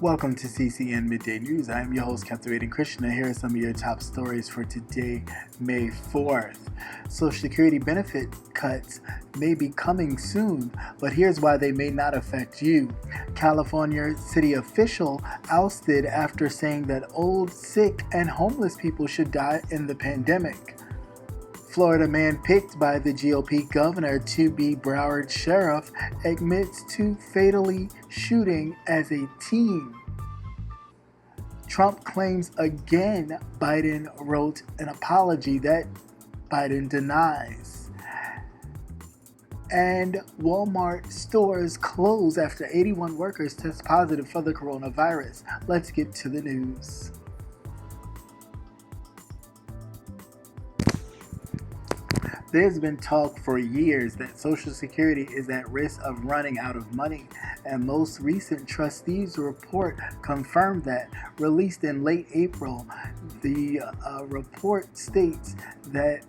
Welcome to CCN Midday News. I am your host, Captivating Christian, and here are some of your top stories for today, May 4th. Social Security benefit cuts may be coming soon, but here's why they may not affect you. California city official ousted after saying that old, sick, and homeless people should die in the pandemic. Florida man picked by the GOP governor to be Broward Sheriff admits to fatally shooting as a teen. Trump claims again Biden wrote an apology that Biden denies. And Walmart stores close after 81 workers test positive for the coronavirus. Let's get to the news. There's been talk for years that Social Security is at risk of running out of money, and most recent trustees report confirmed that. Released in late April, the report states that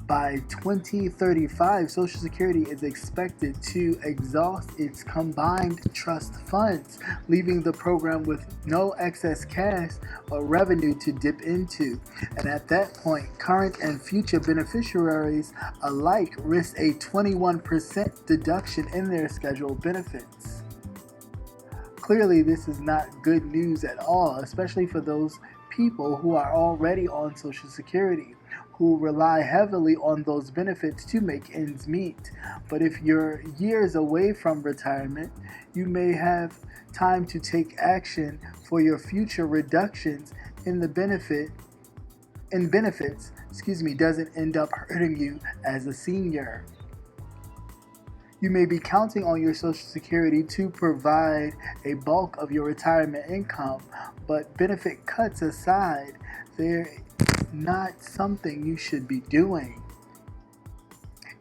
by 2035, Social Security is expected to exhaust its combined trust funds, leaving the program with no excess cash or revenue to dip into. And at that point, current and future beneficiaries alike risk a 21% deduction in their scheduled benefits. Clearly, this is not good news at all, especially for those people who are already on Social Security, who rely heavily on those benefits to make ends meet. But if you're years away from retirement, you may have time to take action for your future reductions in the benefits, doesn't end up hurting you as a senior. You may be counting on your Social Security to provide a bulk of your retirement income, but benefit cuts aside, they're not something you should be doing.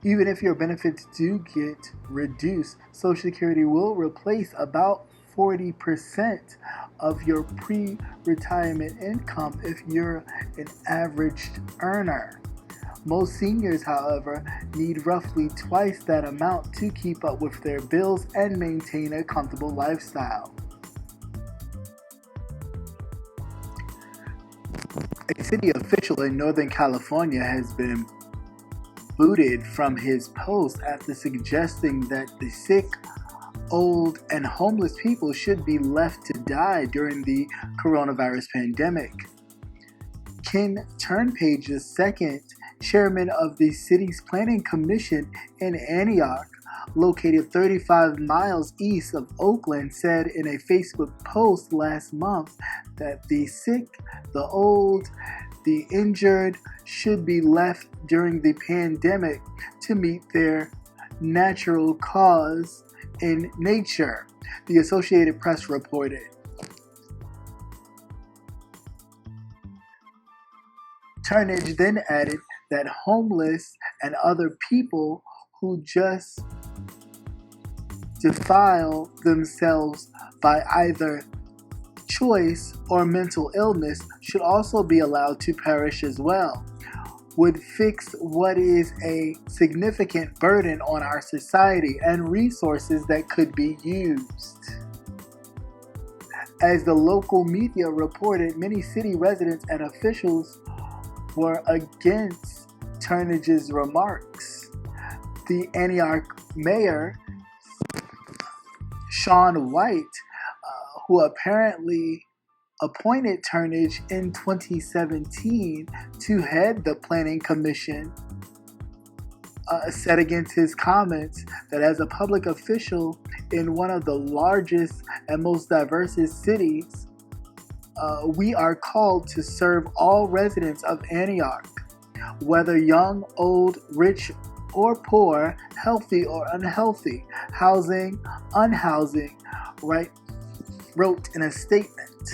Even if your benefits do get reduced, Social Security will replace about 40% of your pre-retirement income if you're an averaged earner. Most seniors, however, need roughly twice that amount to keep up with their bills and maintain a comfortable lifestyle. A city official in Northern California has been booted from his post after suggesting that the sick, old, and homeless people should be left to die during the coronavirus pandemic. Ken Turnage II, chairman of the city's planning commission in Antioch, located 35 miles east of Oakland, said in a Facebook post last month that the sick, the old, the injured should be left during the pandemic to meet their natural cause in nature, the Associated Press reported. Turnage then added that homeless and other people who just defile themselves by either choice or mental illness should also be allowed to perish as well, would fix what is a significant burden on our society and resources that could be used. As the local media reported, many city residents and officials were against Turnage's remarks. The Antioch mayor, Shaun White, who apparently appointed Turnage in 2017 to head the planning commission, said against his comments that as a public official in one of the largest and most diverse cities, we are called to serve all residents of Antioch, whether young, old, rich, or poor, healthy or unhealthy, housing, unhousing, right? Wrote in a statement.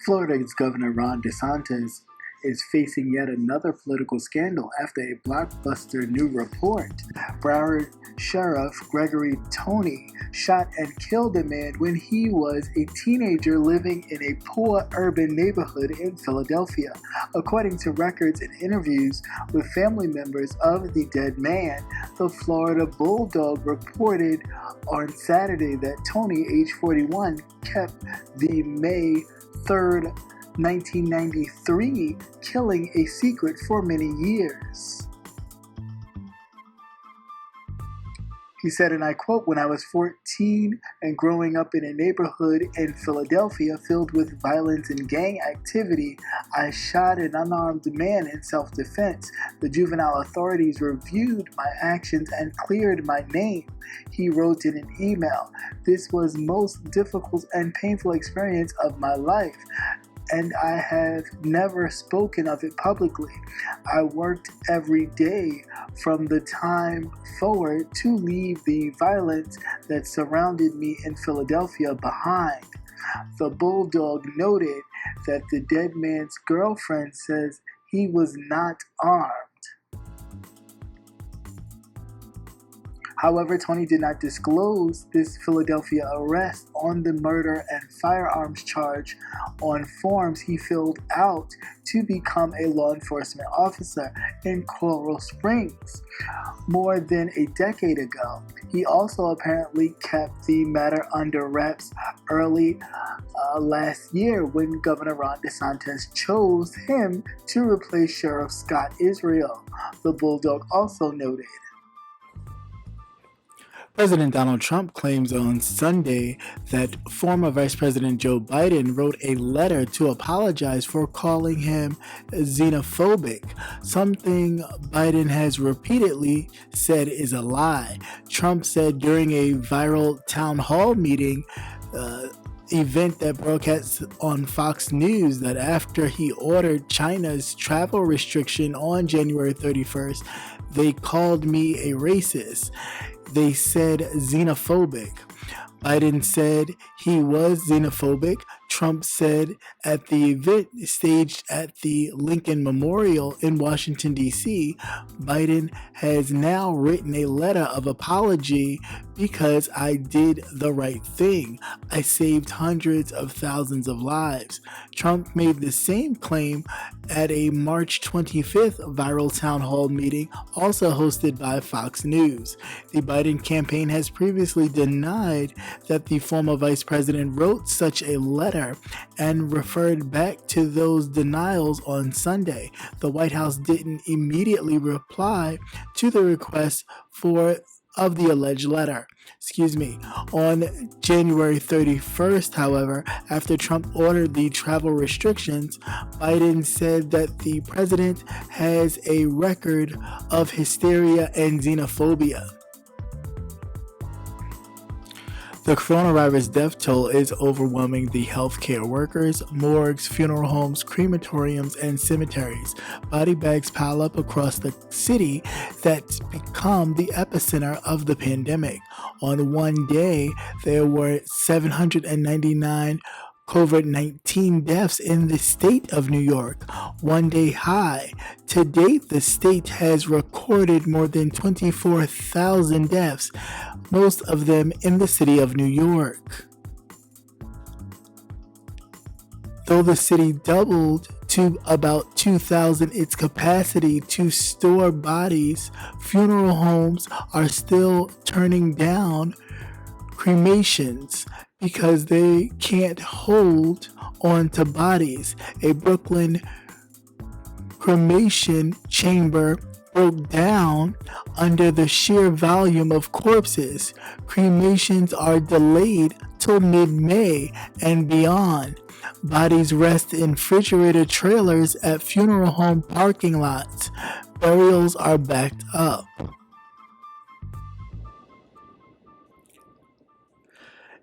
Florida's Governor Ron DeSantis is facing yet another political scandal after a blockbuster new report. Broward Sheriff Gregory Tony shot and killed a man when he was a teenager living in a poor urban neighborhood in Philadelphia. According to records and interviews with family members of the dead man, the Florida Bulldog reported on Saturday that Tony, age 41, kept the May 3rd, 1993 killing a secret for many years. He said, and I quote, "When I was 14 and growing up in a neighborhood in Philadelphia filled with violence and gang activity, I shot an unarmed man in self-defense. The juvenile authorities reviewed my actions and cleared my name," he wrote in an email. "This was the most difficult and painful experience of my life, and I have never spoken of it publicly. I worked every day from the time forward to leave the violence that surrounded me in Philadelphia behind." The Bulldog noted that the dead man's girlfriend says he was not armed. However, Tony did not disclose this Philadelphia arrest on the murder and firearms charge on forms he filled out to become a law enforcement officer in Coral Springs more than a decade ago. He also apparently kept the matter under wraps early last year when Governor Ron DeSantis chose him to replace Sheriff Scott Israel, the Bulldog also noted. President Donald Trump claims on Sunday that former Vice President Joe Biden wrote a letter to apologize for calling him xenophobic, something Biden has repeatedly said is a lie. Trump said during a viral town hall meeting event that broadcasts on Fox News that after he ordered China's travel restriction on January 31st, they called me a racist. They said xenophobic. Biden said he was xenophobic. Trump said at the event staged at the Lincoln Memorial in Washington, D.C., Biden has now written a letter of apology because I did the right thing. I saved hundreds of thousands of lives. Trump made the same claim at a March 25th viral town hall meeting also hosted by Fox News. The Biden campaign has previously denied that the former vice president wrote such a letter and referred back to those denials on Sunday. The White House didn't immediately reply to the request of the alleged letter. On January 31st, however, after Trump ordered the travel restrictions, Biden said that the president has a record of hysteria and xenophobia. The coronavirus death toll is overwhelming the healthcare workers, morgues, funeral homes, crematoriums, and cemeteries. Body bags pile up across the city that's become the epicenter of the pandemic. On one day, there were 799 COVID-19 deaths in the state of New York, one day high. To date, the state has recorded more than 24,000 deaths, most of them in the city of New York. Though the city doubled to about 2,000 its capacity to store bodies, funeral homes are still turning down cremations because they can't hold on to bodies. A Brooklyn cremation chamber broke down under the sheer volume of corpses. Cremations are delayed till mid-May and beyond. Bodies rest in refrigerated trailers at funeral home parking lots. Burials are backed up.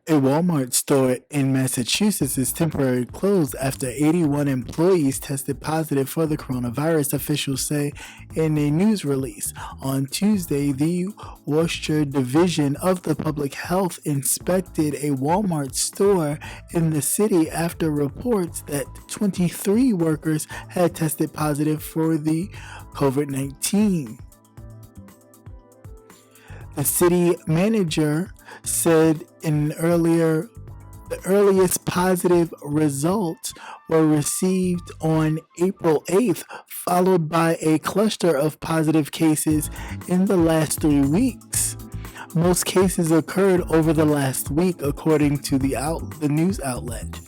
A Walmart store in Massachusetts is temporarily closed after 81 employees tested positive for the coronavirus, officials say in a news release. On Tuesday, the Worcester Division of the Public Health inspected a Walmart store in the city after reports that 23 workers had tested positive for the COVID-19. The city manager said the earliest positive results were received on April 8th, followed by a cluster of positive cases in the last 3 weeks. Most cases occurred over the last week, according to the news outlet.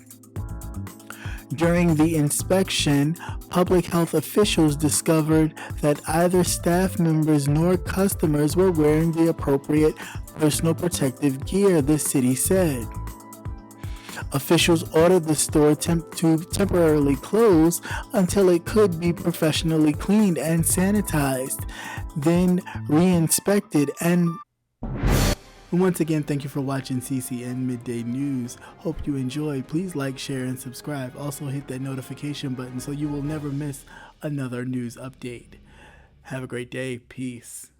During the inspection, public health officials discovered that either staff members nor customers were wearing the appropriate personal protective gear, the city said. Officials ordered the store to temporarily close until it could be professionally cleaned and sanitized, then re-inspected and once again, thank you for watching CCN Midday News. Hope you enjoy. Please like, share, and subscribe. Also hit that notification button so you will never miss another news update. Have a great day. Peace.